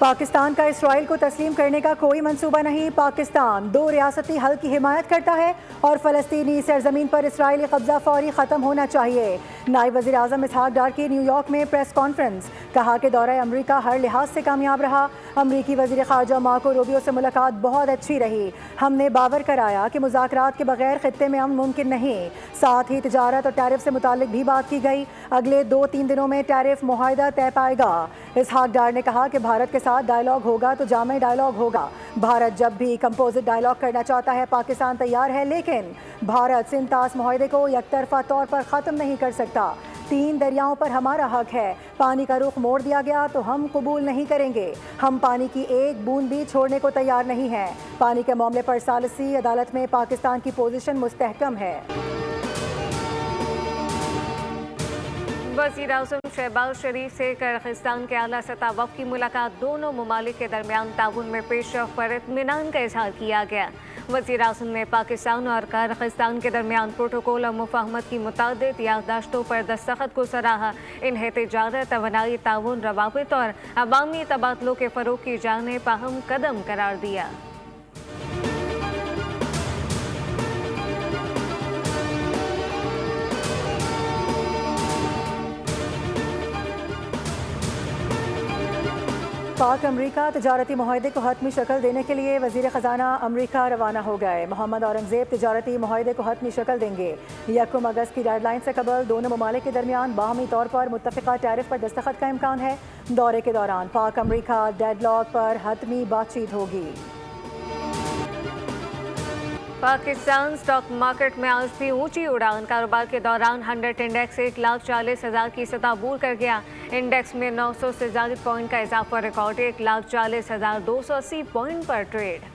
पाकिस्तान का इसराइल को तस्लीम करने का कोई मंसूबा नहीं। पाकिस्तान दो रियासती हल की हिमायत करता है और फ़लस्तीनी सरजमीन पर इसराइली कब्जा फौरी ख़त्म होना चाहिए। नायब वज़ीर आज़म इसहाक डार की न्यूयॉर्क में प्रेस कॉन्फ्रेंस, कहा कि दौरा अमरीका हर लिहाज से कामयाब रहा। अमरीकी वज़ीर ख़ारजा मार्को रूबियो से मुलाकात बहुत अच्छी रही। हमने बावर कराया कि मुज़ाकरात के बगैर खित्ते में अमन मुमकिन नहीं। साथ ही तिजारत और टैरिफ से मुतालिक भी बात की गई। अगले 2-3 दिनों में टैरिफ मुआहदा तय पाएगा। इसहाक डार ने कहा कि भारत के साथ डायलॉग होगा तो जामे डायलॉग होगा। भारत जब भी कंपोजिट डायलॉग करना चाहता है पाकिस्तान तैयार है, लेकिन भारत सिंतास मुआहदे को यकतरफा तौर पर ख़त्म नहीं कर सकता। 3 दरियाओं पर हमारा हक है। पानी का रुख मोड़ दिया गया तो हम कबूल नहीं करेंगे। हम पानी की एक बूंद भी छोड़ने को तैयार नहीं हैं। पानी के मामले पर सालिसी अदालत में पाकिस्तान की पोजीशन मुस्तहकम है। वज़ीर आज़म शहबाज शरीफ से किर्गिस्तान के आला सतह वफ़द की मुलाकात, दोनों ममालिक के दरमियान ताउन में पेशरफ़्त पर इत्मीनान का इज़हार किया गया। वज़ीर आज़म ने पाकिस्तान और किर्गिस्तान के दरमियान प्रोटोकॉल और मुफ़ाहमत की मुतादिद याददाश्तों पर दस्तखत को सराहा। इन्हें तिजारत, तवानाई, ताउन, रवाबित और अवामी तबादलों के फ़रोग़ की जानिब अहम कदम करार दिया। पाक अमरीका तजारती मुआहदे को हतमी शक्ल देने के लिए वज़ीर ख़जाना अमरीका रवाना हो गए। मोहम्मद औरंगज़ेब तजारती मुआहदे को हतमी शक्ल देंगे। 1 अगस्त की डेडलाइन से कबल दोनों ममालिक के दरमियान बाहमी तौर पर मुत्तफ़िक़ा टैरिफ पर दस्तखत का इम्कान है। दौरे के दौरान पाक अमरीका डेडलॉक पर हतमी बातचीत होगी। पाकिस्तान स्टॉक मार्केट में आज भी ऊंची उड़ान। कारोबार के दौरान 100 इंडेक्स 1,40,000 की सतह अबूर कर गया। इंडेक्स में 900 से ज़ायद पॉइंट का इजाफा रिकॉर्ड, 1,40,280 पॉइंट पर ट्रेड।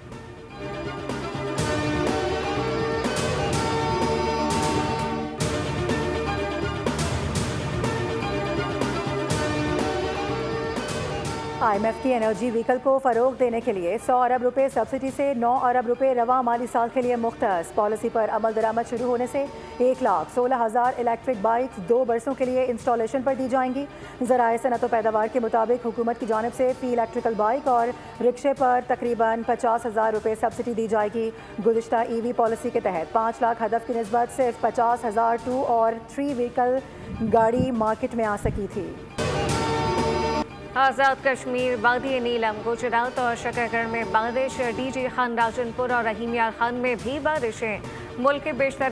IMF की एनर्जी व्हीकल को फ़रोग देने के लिए 100 अरब रुपए सब्सिडी से 9 अरब रुपए रवा माली साल के लिए मुख्तस। पॉलिसी पर अमल दरामद शुरू होने से 1,16,000 इलेक्ट्रिक बाइक्स 2 बरसों के लिए इंस्टॉलेशन पर दी जाएंगी। ज़राए सनअत व पैदावार के मुताबिक हुकूमत की जानिब से फी इलेक्ट्रिकल बाइक और रिक्शे पर तकरीबन 50,000 रुपए सब्सिडी दी जाएगी। गुज़िश्ता EV पॉलिसी के तहत 5 लाख हदफ की निस्बत सिर्फ 50,000 2 और 3 व्हीकल गाड़ी मार्केट में आ सकी थी। आज़ाद कश्मीर, वादी नीलम, गुजरात और शकरगढ़ में बारिश। DG खान, राजनपुर और रहीम यार खान में भी बारिशें। मुल्क के बेशतर